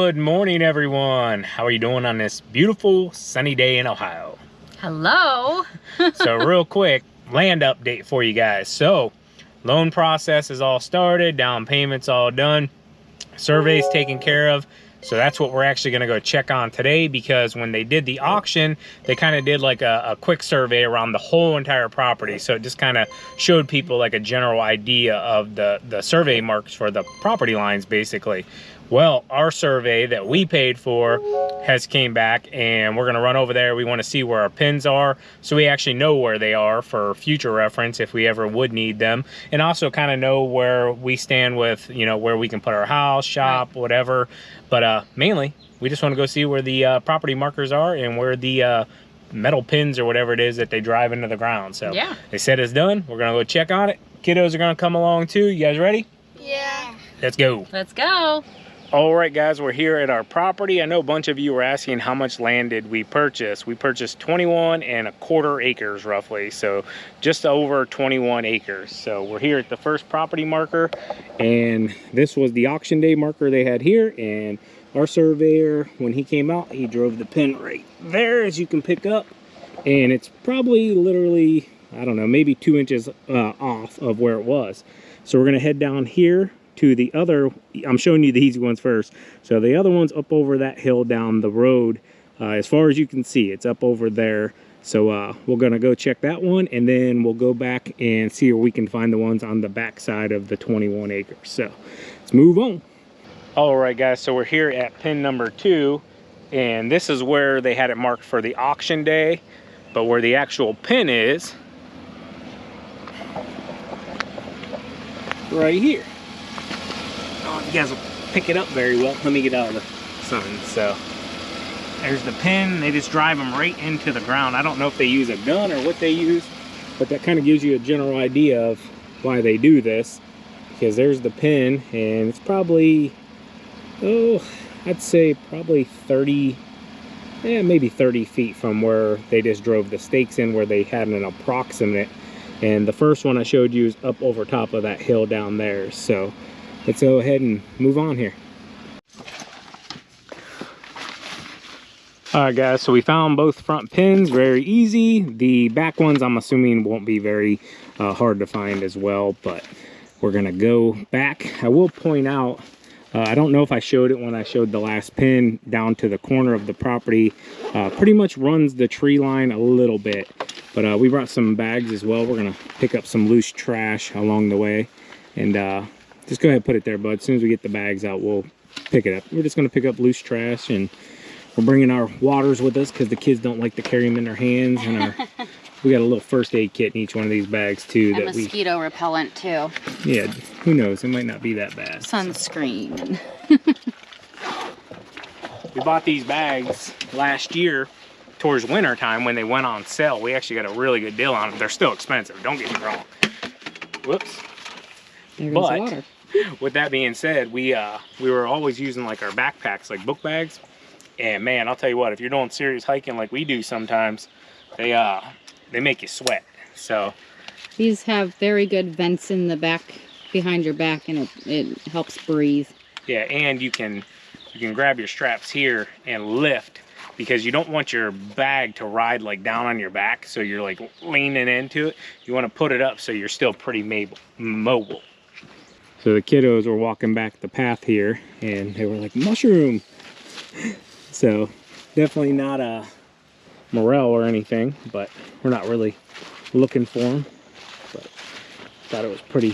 Good morning, everyone. How are you doing on this beautiful sunny day in Ohio? Hello. So real quick, land update for you guys. So loan process is all started, down payments all done, surveys taken care of. So that's what we're actually going to go check on today, because when they did the auction, they kind of did like a quick survey around the whole entire property. So it just kind of showed people like a general idea of the survey marks for the property lines, basically. Well, our survey that we paid for has came back, and we're going to run over there. We want to see where our pins are, so we actually know where they are for future reference if we ever would need them, and also kind of know where we stand with, you know, where we can put our house, shop, whatever. But mainly, we just want to go see where the property markers are and where the metal pins or whatever it is that they drive into the ground. So yeah, they said it's done. We're going to go check on it. Kiddos are going to come along too. You guys ready? Yeah. Let's go. Let's go. All right, guys, we're here at our property. I know a bunch of you were asking how much land did we purchase. We purchased 21¼ acres roughly, so just over 21 acres. So we're here at the first property marker, and this was the auction day marker they had here. And our surveyor, when he came out, he drove the pin right there, as you can pick up, and it's probably literally, I don't know, maybe 2 inches off of where it was. So we're gonna head down here to the other. I'm showing you the easy ones first. So the other one's up over that hill down the road. As far as you can see, it's up over there. So we're gonna go check that one, and then we'll go back and see where we can find the ones on the back side of the 21 acres. So let's move on. All right, guys, so we're here at pin number 2, and this is where they had it marked for the auction day, but where the actual pin is right here. You guys will pick it up very well. Let me get out of the sun. So there's the pin. They just drive them right into the ground. I don't know if they use a gun or what they use, but that kind of gives you a general idea of why they do this, because there's the pin, and it's probably, oh, I'd say probably 30, maybe 30 feet from where they just drove the stakes in, where they had an approximate. And the first one I showed you is up over top of that hill down there. So let's go ahead and move on here. All right, guys, so we found both front pins very easy. The back ones, I'm assuming, won't be very hard to find as well, but we're gonna go back. I will point out, I don't know if I showed it when I showed the last pin, down to the corner of the property. Pretty much runs the tree line a little bit, but we brought some bags as well. We're gonna pick up some loose trash along the way, and just go ahead and put it there, bud. As soon as we get the bags out, we'll pick it up. We're just gonna pick up loose trash, and we're bringing our waters with us because the kids don't like to carry them in their hands. And we got a little first aid kit in each one of these bags too. And mosquito repellent too. Yeah, who knows? It might not be that bad. Sunscreen. We bought these bags last year towards winter time when they went on sale. We actually got a really good deal on them. They're still expensive, don't get me wrong. Whoops. But with that being said, we were always using like our backpacks, like book bags, and man, I'll tell you what, if you're doing serious hiking like we do sometimes, they make you sweat. So these have very good vents in the back, behind your back, and it helps breathe. Yeah, and you can grab your straps here and lift, because you don't want your bag to ride like down on your back, so you're like leaning into it. You want to put it up so you're still pretty mobile. So the kiddos were walking back the path here, and they were like, mushroom. So definitely not a morel or anything, but we're not really looking for them. But thought it was pretty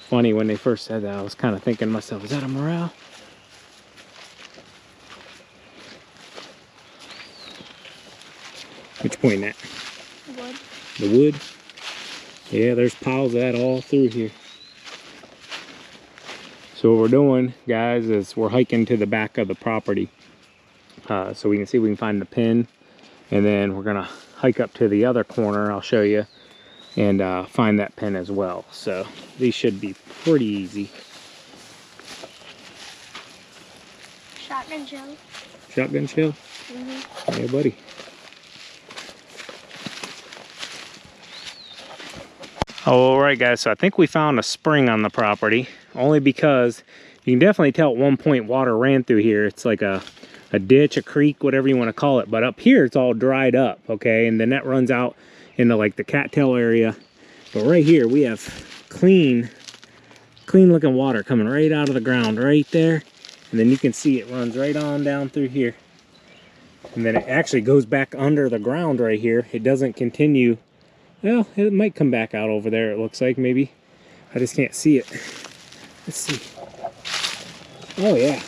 funny when they first said that. I was kind of thinking to myself, is that a morel? Which point at? The wood. The wood? Yeah, there's piles of that all through here. So what we're doing, guys, is we're hiking to the back of the property, so we can see if we can find the pin, and then we're gonna hike up to the other corner, I'll show you, and find that pin as well. So these should be pretty easy. Shotgun shell. Shotgun shell? Mm-hmm. Yeah, buddy. All right, guys, so I think we found a spring on the property, only because You can definitely tell at one point water ran through here. It's like a ditch, a creek, whatever you want to call it. But up here, it's all dried up, okay? And then that runs out into like the cattail area. But right here, we have clean looking water coming right out of the ground right there. And then you can see it runs right on down through here. And then it actually goes back under the ground right here. It doesn't continue. Well, it might come back out over there, it looks like, maybe. I just can't see it. Let's see. Oh, yeah.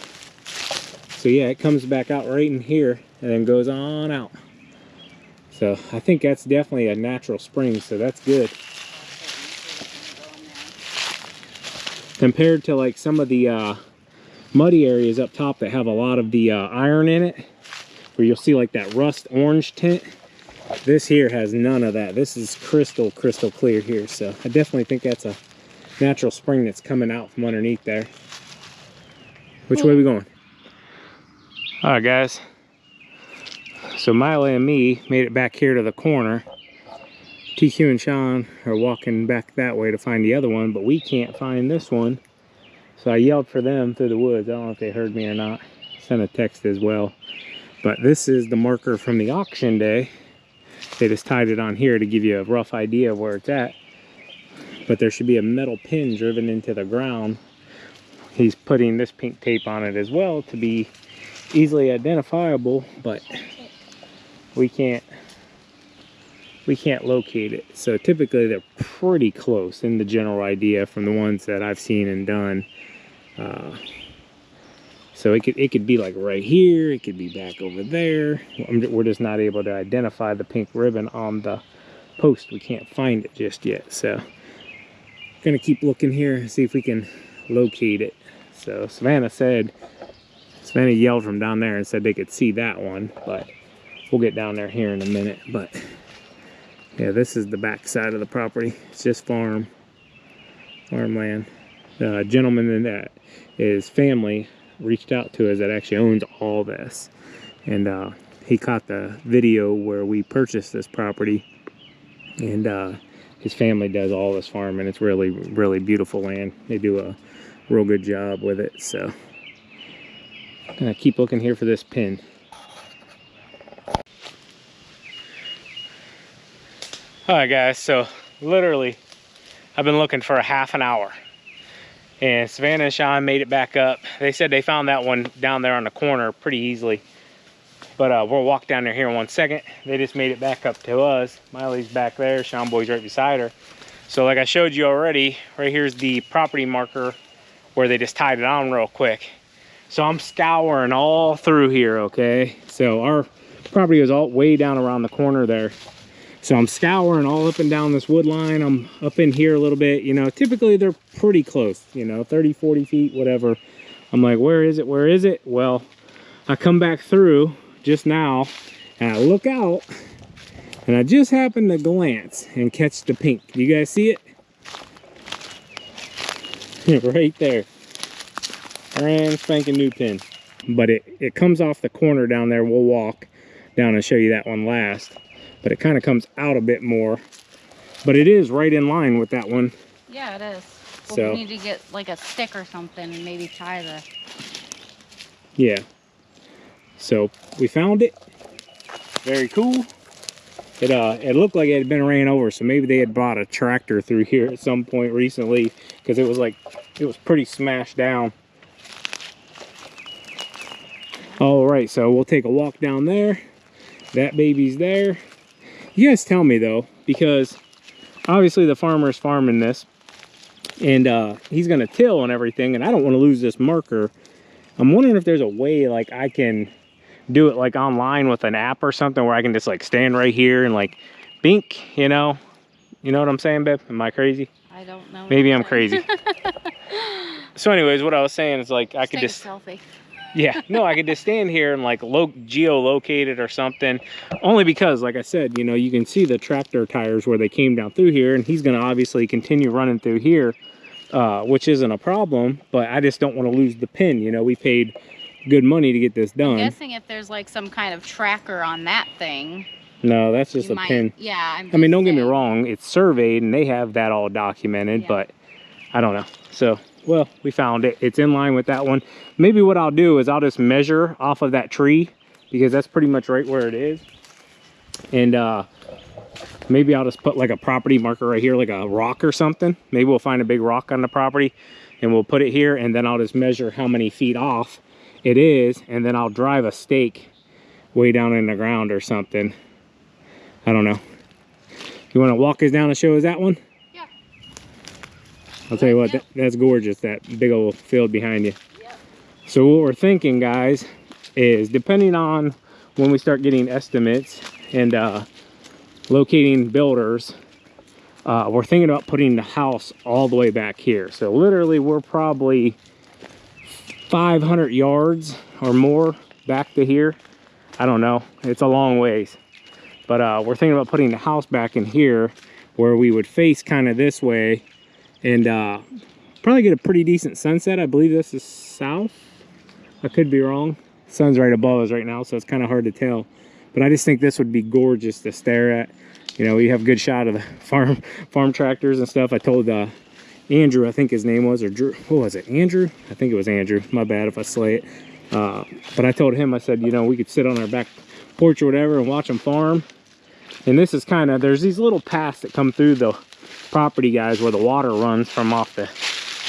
So, yeah, it comes back out right in here and then goes on out. So, I think that's definitely a natural spring, so that's good. Compared to, like, some of the muddy areas up top that have a lot of the iron in it, where you'll see, like, that rust orange tint. This here has none of that. This is crystal clear here, so I definitely think that's a natural spring that's coming out from underneath there. Which way are we going? All right, guys. So Miley and me made it back here to the corner. TQ and Sean are walking back that way to find the other one, but we can't find this one. So I yelled for them through the woods. I don't know if they heard me or not. Sent a text as well. But this is the marker from the auction day. They just tied it on here to give you a rough idea of where it's at. But there should be a metal pin driven into the ground. He's putting this pink tape on it as well to be easily identifiable, but we can't locate it. So typically they're pretty close in the general idea from the ones that I've seen and done. So it could be like right here, it could be back over there. We're just not able to identify the pink ribbon on the post. We can't find it just yet. So gonna keep looking here and see if we can locate it. So Savannah yelled from down there and said they could see that one, but we'll get down there here in a minute. But yeah, this is the back side of the property. It's just farmland. The gentleman in that, his family reached out to us that actually owns all this, and he caught the video where we purchased this property, and his family does all this farming. It's really beautiful land. They do a real good job with it. So I'm gonna keep looking here for this pin. All right, guys, so literally I've been looking for a half an hour, and Savannah and Sean made it back up. They said they found that one down there on the corner pretty easily, but we'll walk down there here in 1 second. They just made it back up to us. Miley's back there, Sean Boy's right beside her. So like I showed you already, right here's the property marker where they just tied it on real quick. So I'm scouring all through here, okay? So our property was all way down around the corner there. So I'm scouring all up and down this wood line. I'm up in here a little bit, you know, typically they're pretty close, you know, 30, 40 feet, whatever. I'm like, where is it? Where is it? Well, I come back through just now and I look out and I just happen to glance and catch the pink. Do you guys see it? Right there. Brand spanking new pin. But it comes off the corner down there. We'll walk down and show you that one last. But it kind of comes out a bit more. But it is right in line with that one. Yeah, it is. Well, So we need to get like a stick or something and maybe tie the... Yeah. So we found it. Very cool. It looked like it had been ran over, so maybe they had brought a tractor through here at some point recently, because it was pretty smashed down. All right, so we'll take a walk down there. That baby's there. You guys tell me though, because obviously the farmer's farming this, and he's gonna till and everything, and I don't want to lose this marker. I'm wondering if there's a way like I can do it like online with an app or something, where I can just like stand right here and like bink, you know what I'm saying, babe? Am I crazy? I don't know. Maybe I'm crazy. So anyways, what I was saying is like I could just selfie. Yeah, no, I could just stand here and like geolocate it or something, only because like I said, you know, you can see the tractor tires where they came down through here, and he's going to obviously continue running through here, which isn't a problem, but I just don't want to lose the pin. You know, we paid good money to get this done. I'm guessing if there's like some kind of tracker on that thing. No, that's just a pin. Yeah. I mean, don't get me wrong, it's surveyed and they have that all documented, but I don't know. So well, we found it. It's in line with that one. Maybe what I'll do is I'll just measure off of that tree, because that's pretty much right where it is. And maybe I'll just put like a property marker right here, like a rock or something. Maybe we'll find a big rock on the property and we'll put it here, and then I'll just measure how many feet off it is, and then I'll drive a stake way down in the ground or something. I don't know. You want to walk us down and show us that one? Yeah. I'll tell you what, that's gorgeous, that big old field behind you. Yep. So what we're thinking, guys, is depending on when we start getting estimates and locating builders, we're thinking about putting the house all the way back here. So literally we're probably 500 yards or more back to here. I don't know, it's a long ways, but we're thinking about putting the house back in here where we would face kind of this way, and probably get a pretty decent sunset. I believe this is south. I could be wrong. Sun's right above us right now, so it's kind of hard to tell, but I just think this would be gorgeous to stare at. You know, we have a good shot of the farm tractors and stuff. I told Andrew, I think his name was, or Drew, what was it, Andrew? I think it was Andrew, my bad if I slay it. But I told him, I said, you know, we could sit on our back porch or whatever and watch them farm. And this is kind of, there's these little paths that come through the property, guys, where the water runs from off the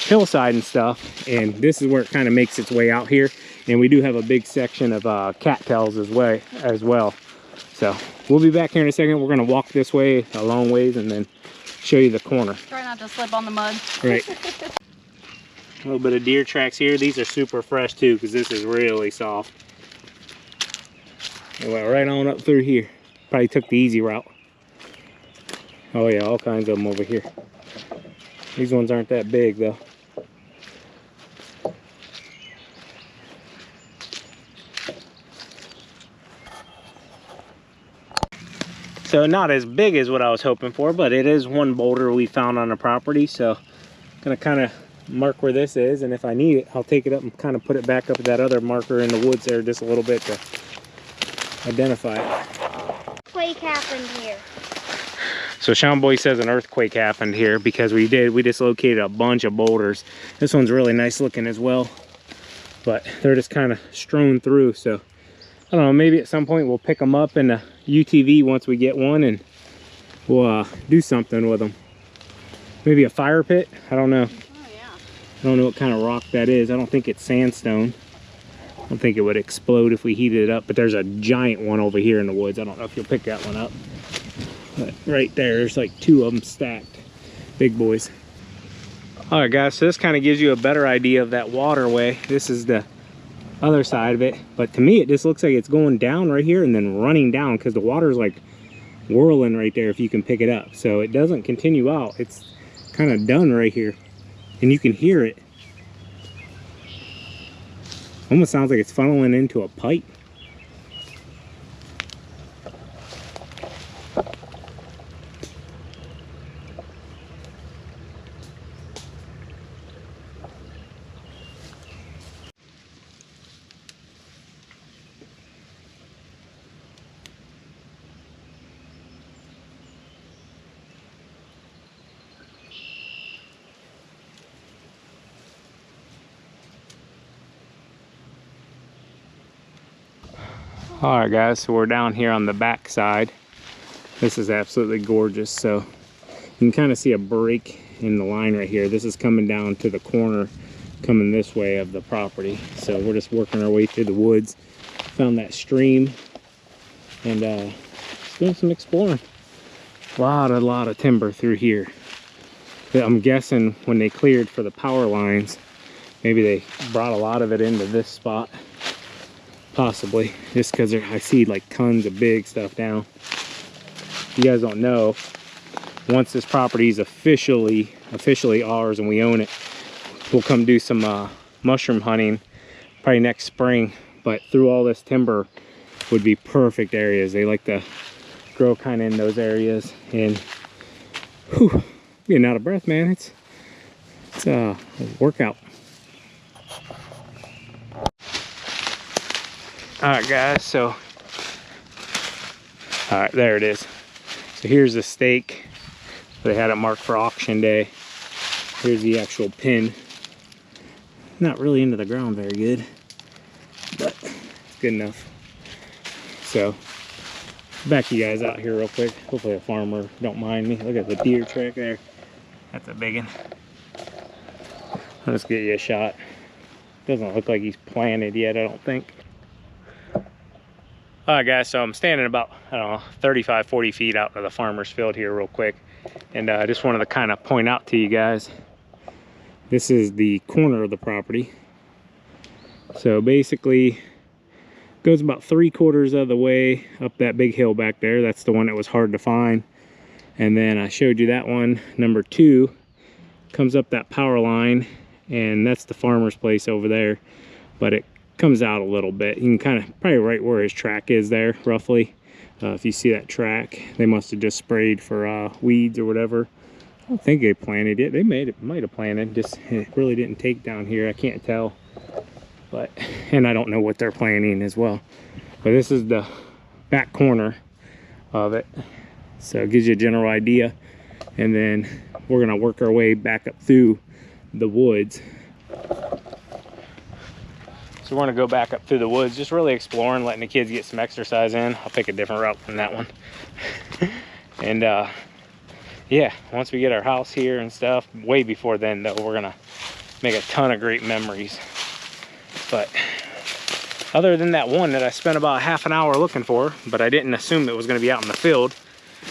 hillside and stuff. And this is where it kind of makes its way out here. And we do have a big section of cattails as well. So we'll be back here in a second. We're going to walk this way a long ways and then show you the corner. Try not to slip on the mud. Right. A little bit of deer tracks here. These are super fresh too, because this is really soft. It went right on up through here. Probably took the easy route. Oh yeah, all kinds of them over here. These ones aren't that big though. So not as big as what I was hoping for, but it is one boulder we found on the property. So I'm gonna kind of mark where this is, and if I need it, I'll take it up and kind of put it back up at that other marker in the woods there just a little bit to identify it. Quake happened here. So Sean Boy says an earthquake happened here because we dislocated a bunch of boulders. This one's really nice looking as well, but they're just kind of strewn through. So I don't know, maybe at some point we'll pick them up in a UTV once we get one, and we'll do something with them. Maybe a fire pit, I don't know. I don't know what kind of rock that is. I don't think it's sandstone. I don't think it would explode if we heated it up, but there's a giant one over here in the woods. I don't know if you'll pick that one up. But right there's like two of them stacked. Big boys. All right, guys, so this kind of gives you a better idea of that waterway. This is the other side of it. But to me, it just looks like it's going down right here and then running down, because the water's like whirling right there if you can pick it up. So it doesn't continue out. It's kind of done right here. And you can hear it. Almost sounds like it's funneling into a pipe. All right, guys, so we're down here on the back side. This is absolutely gorgeous. So you can kind of see a break in the line right here. This is coming down to the corner, coming this way of the property. So we're just working our way through the woods. Found that stream and just doing some exploring. A lot of timber through here. I'm guessing when they cleared for the power lines, maybe they brought a lot of it into this spot. Possibly, just because I see like tons of big stuff down. If you guys don't know, once this property is officially ours and we own it, we'll come do some mushroom hunting probably next spring. But through all this timber would be perfect areas. They like to grow kind of in those areas. And whew, getting out of breath, man. It's a workout. All right, guys, so all right, there it is. So here's the stake. They had it marked for auction day. Here's the actual pin. not really into the ground very good, but it's good enough. So back you guys out here real quick. Hopefully a farmer don't mind me. Look at the deer track there. That's a big one. Let's get you a shot. Doesn't look like he's planted yet, I don't think. All right, guys, so I'm standing about, I don't know, 35, 40 feet out of the farmer's field here real quick. And I just wanted to kind of point out to you guys, this is the corner of the property. So basically, goes about 3/4 of the way up that big hill back there. That's the one that was hard to find. And then I showed you that one, number 2, comes up that power line, and that's the farmer's place over there. But it comes out a little bit. You can kind of probably right where his track is there, roughly. If you see that track, they must have just sprayed for weeds or whatever. I don't think they planted it. They might have planted, just it really didn't take down here. I can't tell, but and I don't know what they're planting as well. But this is the back corner of it, so it gives you a general idea. And then we're gonna work our way back up through the woods. So we're gonna go back up through the woods, just really exploring, letting the kids get some exercise in. I'll pick a different route than that one. And yeah, once we get our house here and stuff, way before then though, we're gonna make a ton of great memories. But other than that one that I spent about half an hour looking for, but I didn't assume it was gonna be out in the field,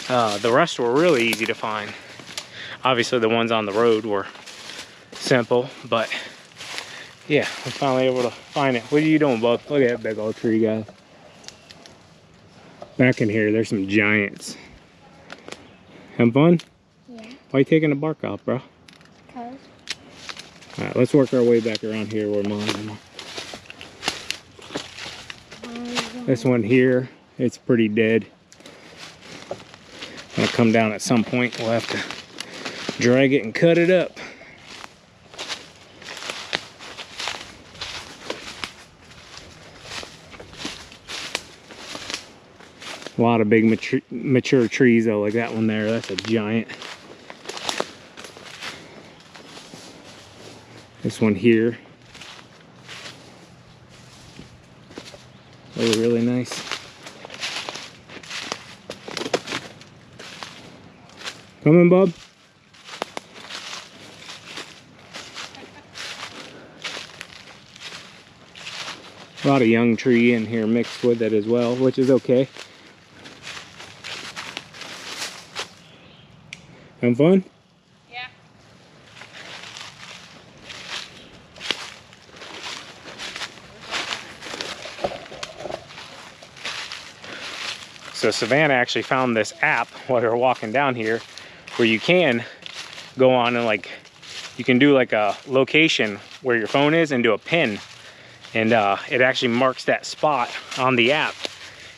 the rest were really easy to find. Obviously the ones on the road were simple, but yeah, we're finally able to find it. What are you doing, bub? Look at that big old tree, guys. Back in here, there's some giants. Having fun? Yeah. Why you taking the bark off, bro? Because. All right, let's work our way back around here where mine. This one here, it's pretty dead. Gonna come down at some point. We'll have to drag it and cut it up. A lot of big mature trees though, like that one there. That's a giant. This one here, really, really nice. Come in, bub. A lot of young tree in here mixed with it as well, which is okay. Having fun? Yeah. So Savannah actually found this app while we were walking down here where you can go on and like, you can do like a location where your phone is and do a pin. And it actually marks that spot on the app.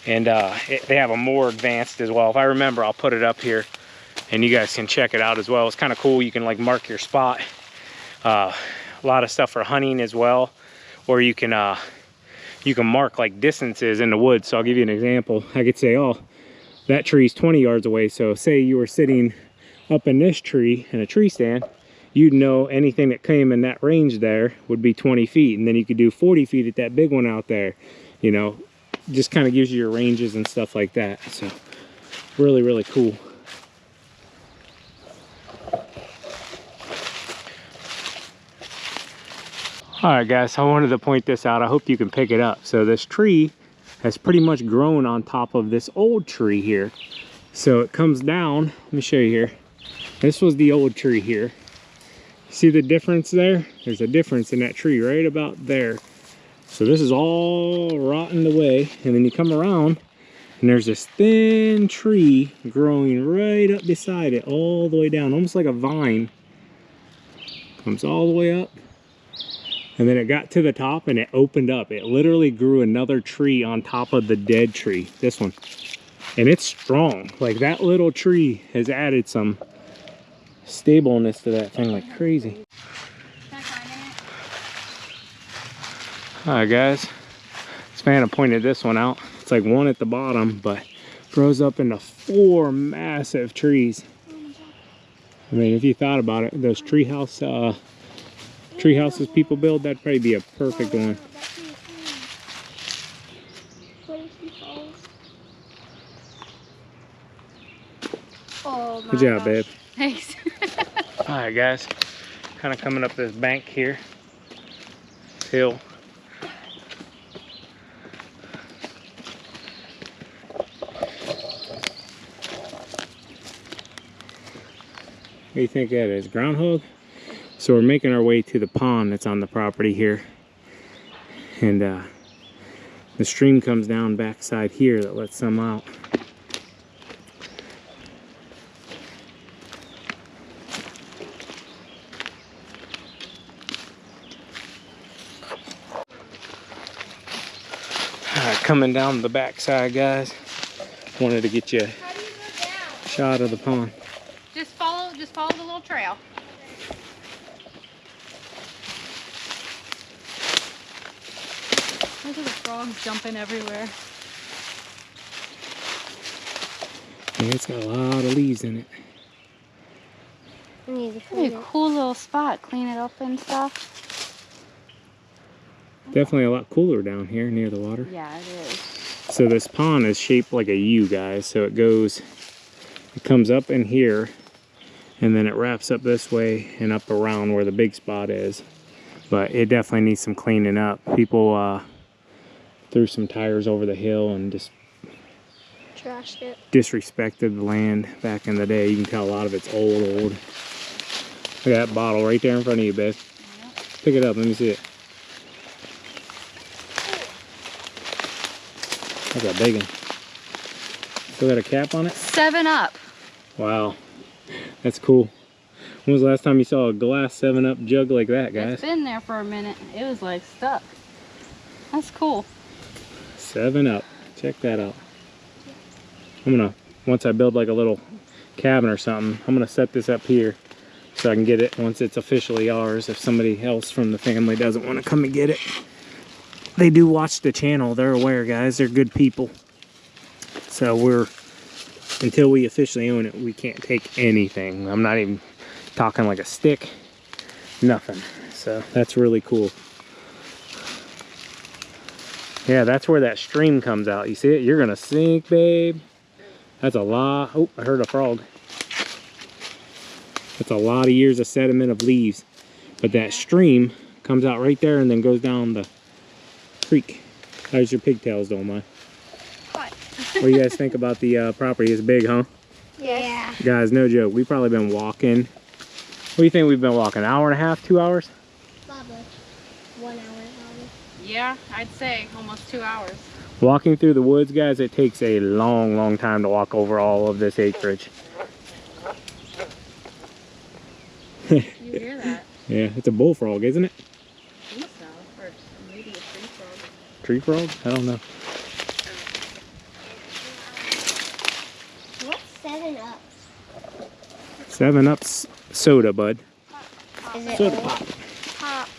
And they have a more advanced as well. If I remember, I'll put it up here and you guys can check it out as well. It's kind of cool. You can like mark your spot. A lot of stuff for hunting as well. Or you can mark like distances in the woods. So I'll give you an example. I could say, oh, that tree's 20 yards away. So say you were sitting up in this tree in a tree stand, you'd know anything that came in that range there would be 20 feet. And then you could do 40 feet at that big one out there. You know, just kind of gives you your ranges and stuff like that. So really, really cool. All right, guys, I wanted to point this out. I hope you can pick it up. So this tree has pretty much grown on top of this old tree here. So it comes down. Let me show you here. This was the old tree here. See the difference there? There's a difference in that tree right about there. So this is all rotting away. And then you come around and there's this thin tree growing right up beside it, all the way down, almost like a vine. Comes all the way up. And then it got to the top and it opened up. It literally grew another tree on top of the dead tree, this one. And it's strong. Like that little tree has added some stableness to that thing like crazy. All right, guys. Savannah pointed this one out. It's like one at the bottom, but grows up into 4 massive trees. I mean, if you thought about it, those treehouse tree houses people build, that'd probably be a perfect one. What if he falls? Oh my Good job, gosh. babe. Thanks. All right, guys. Kind of coming up this bank here. This hill. What do you think that is? Groundhog? So we're making our way to the pond that's on the property here. And the stream comes down backside here that lets some out. Coming down the backside, guys. Wanted to get you a shot of the pond. Just follow the little trail. Look at the frogs jumping everywhere. Yeah, it's got a lot of leaves in it. I need to It'd clean be a it. cool little spot. Clean it up and stuff. Definitely a lot cooler down here near the water. Yeah, it is. So this pond is shaped like a U, guys. So it comes up in here, and then it wraps up this way and up around where the big spot is. But it definitely needs some cleaning up. People threw some tires over the hill and just Trashed it. disrespected the land back in the day. You can tell a lot of it's old. Look at that bottle right there in front of you, babe. Pick it up, let me see it. That's a big one. Still got a cap on it? 7-Up. Wow, that's cool. When was the last time you saw a glass 7-Up jug like that, guys? It's been there for a minute. It was like stuck. That's cool. 7-Up, check that out. I'm gonna, once I build like a little cabin or something, I'm gonna set this up here so I can get it once it's officially ours. If somebody else from the family doesn't want to come and get it. They do watch the channel, they're aware, guys, they're good people. So until we officially own it, we can't take anything. I'm not even talking like a stick, nothing. So that's really cool. Yeah, that's where that stream comes out. You see it? You're gonna sink, babe. That's a lot. Oh, I heard a frog. That's a lot of years of sediment of leaves. But that stream comes out right there and then goes down the creek. How's your pigtails doing, Mike? What? What do you guys think about the property? It's big, huh? Yeah. Guys, no joke. We've probably been walking. What do you think we've been walking? An hour and a half, 2 hours? Probably. 1 hour probably. Yeah, I'd say almost 2 hours. Walking through the woods, guys, it takes a long, long time to walk over all of this acreage. You hear that? Yeah, it's a bullfrog, isn't it? I think so. Or maybe a tree frog. Tree frog? I don't know. What's 7-Up? 7-Up's soda, bud. Is it Soda old? pop. Pop.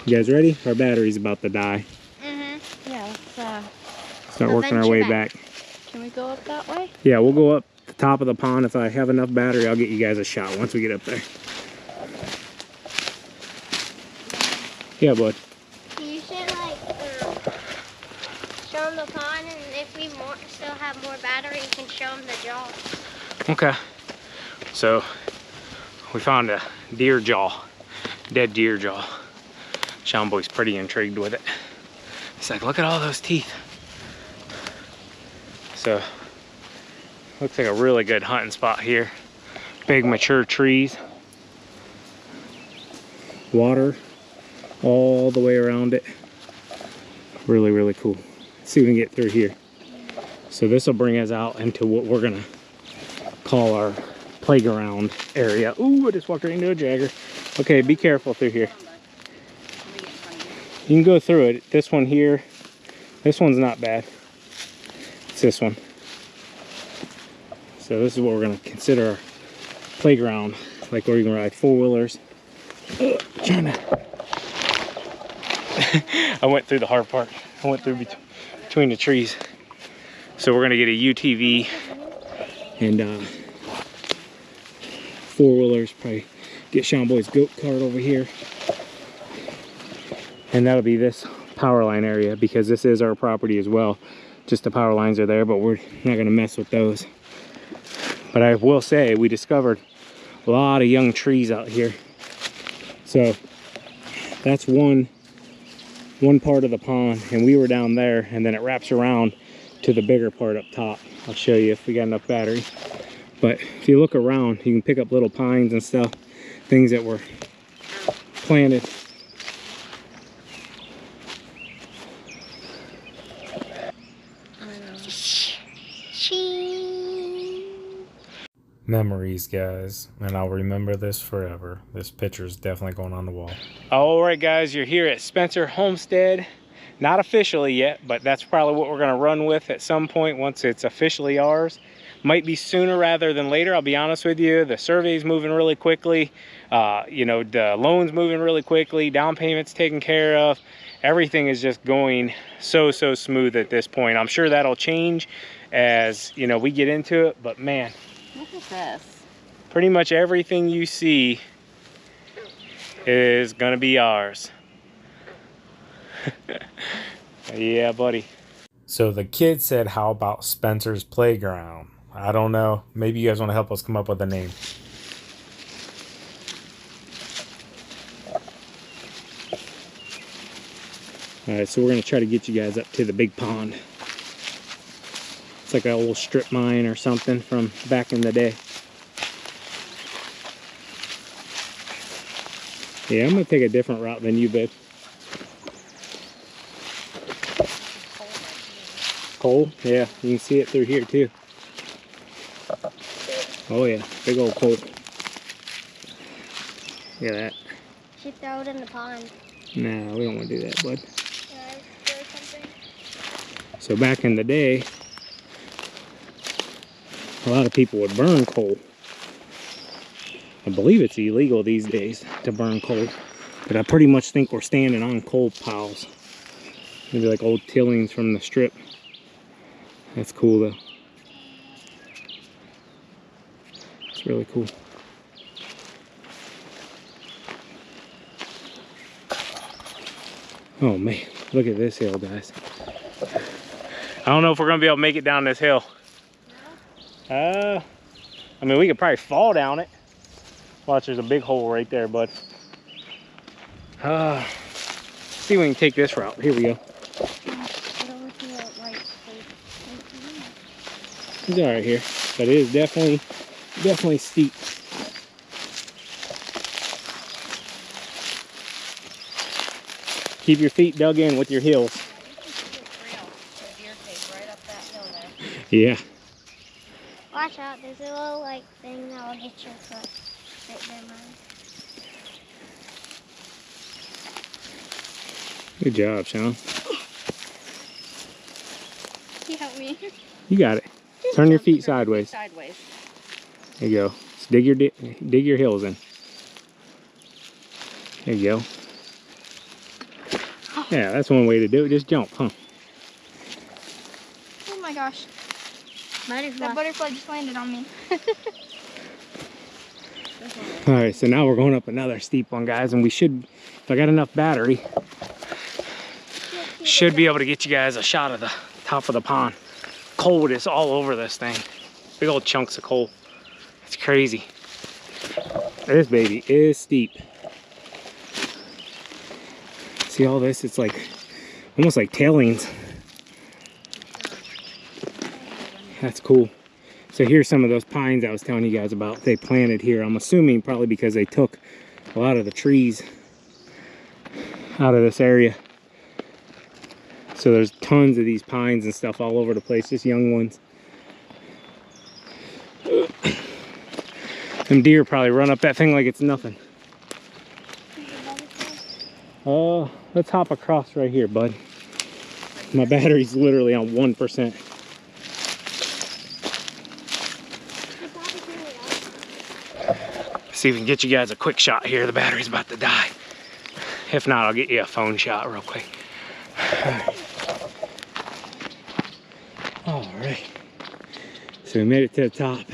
You guys ready? Our battery's about to die. Yeah, let's, Start working our way back. can we go up that way? Yeah, we'll go up the top of the pond. If I have enough battery, I'll get you guys a shot once we get up there. Yeah, bud. You should like show them the pond, and if we still have more battery, you can show them the jaw. Okay. So, we found a deer jaw. Dead deer jaw. Sean Boy's pretty intrigued with it. He's like, look at all those teeth. So, looks like a really good hunting spot here. Big mature trees. Water all the way around it. Really, really cool. Let's see if we can get through here. So this will bring us out into what we're gonna call our playground area. Ooh, I just walked right into a jagger. Okay, be careful through here. You can go through it. This one here, this one's not bad. It's this one. So this is what we're gonna consider our playground, like where you can ride four-wheelers. Trying to. I went through the hard part. I went through between the trees. So we're gonna get a UTV and four-wheelers, probably get Sean Boy's goat cart over here. And that'll be this power line area because this is our property as well. Just the power lines are there, but we're not gonna mess with those. But I will say we discovered a lot of young trees out here. So that's one part of the pond, and we were down there, and then it wraps around to the bigger part up top. I'll show you if we got enough battery. But if you look around, you can pick up little pines and stuff, things that were planted. Memories, guys, and I'll remember this forever. This picture is definitely going on the wall. All right, guys, you're here at Spencer Homestead. Not officially yet, but that's probably what we're gonna run with at some point once it's officially ours. Might be sooner rather than later, I'll be honest with you. The survey's moving really quickly. You know, the loan's moving really quickly. Down payment's taken care of. Everything is just going so smooth at this point. I'm sure that'll change as, you know, we get into it, but man. Look at this. Pretty much everything you see is gonna be ours. Yeah, buddy. So the kid said, how about Spencer's Playground? I don't know. Maybe you guys want to help us come up with a name. All right, so we're gonna try to get you guys up to the big pond. It's like an old strip mine or something from back in the day. Yeah, I'm gonna take a different route than you, babe. Coal? Yeah, you can see it through here too. Oh yeah, big old coal. Look at that. Should throw it in the pond. Nah, we don't want to do that, bud. Can I throw something? So back in the day, a lot of people would burn coal. I believe it's illegal these days to burn coal, but I pretty much think we're standing on coal piles. Maybe like old tillings from the strip. That's cool though. It's really cool. Oh man, look at this hill, guys. I don't know if we're gonna be able to make it down this hill. No? I mean, we could probably fall down it. Watch, there's a big hole right there, bud. See if we can take this route. Here we go. It's all right here, but it is definitely steep. Keep your feet dug in with your heels. Yeah. Watch out, there's a little like thing that will hit your foot. Right there, Mom. Good job, Sean. Can you help me? You got it. Turn your feet sideways. Sideways. There you go. Just dig your heels in. There you go. Yeah, that's one way to do it. Just jump, huh? Oh my gosh. That butterfly just landed on me. All right, so now we're going up another steep one, guys, and we should, if I got enough battery, should be able to get you guys a shot of the top of the pond. Coal is all over this thing. Big old chunks of coal. It's crazy. This baby is steep. See all this? It's like almost like tailings. That's cool. So here's some of those pines I was telling you guys about. They planted here. I'm assuming probably because they took a lot of the trees out of this area. So there's tons of these pines and stuff all over the place, just young ones. Them deer probably run up that thing like it's nothing. Let's hop across right here, bud. My battery's literally on 1%. See if we can get you guys a quick shot here. The battery's about to die. If not, I'll get you a phone shot real quick. All right. So we made it to the top.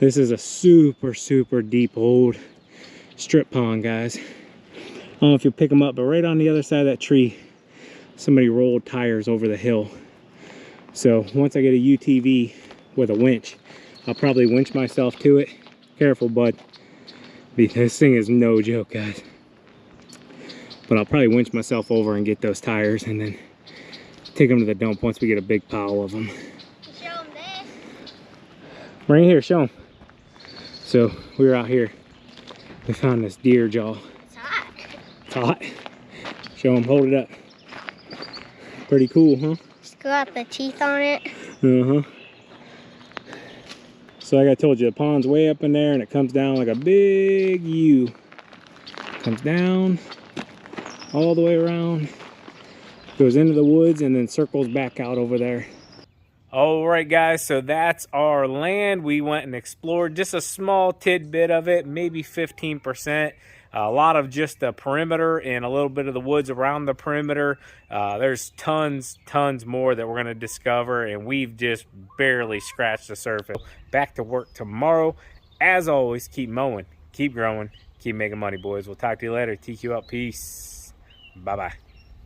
This is a super deep old strip pond, guys. I don't know if you'll pick them up, but right on the other side of that tree, somebody rolled tires over the hill. So once I get a UTV with a winch, I'll probably winch myself to it. Careful, bud. This thing is no joke, guys. But I'll probably winch myself over and get those tires and then take them to the dump once we get a big pile of them. Show them this. Right here, show them. So we were out here. We found this deer jaw. It's hot. It's hot. Show them, hold it up. Pretty cool, huh? Still got the teeth on it. Uh-huh. So like I told you, the pond's way up in there and it comes down like a big U. Comes down all the way around, goes into the woods and then circles back out over there. All right, guys, so that's our land. We went and explored just a small tidbit of it, maybe 15%. A lot of just the perimeter and a little bit of the woods around the perimeter. There's tons more that we're going to discover, and we've just barely scratched the surface. Back to work tomorrow. As always, keep mowing, keep growing, keep making money, boys. We'll talk to you later. TQ up. Peace. Bye-bye.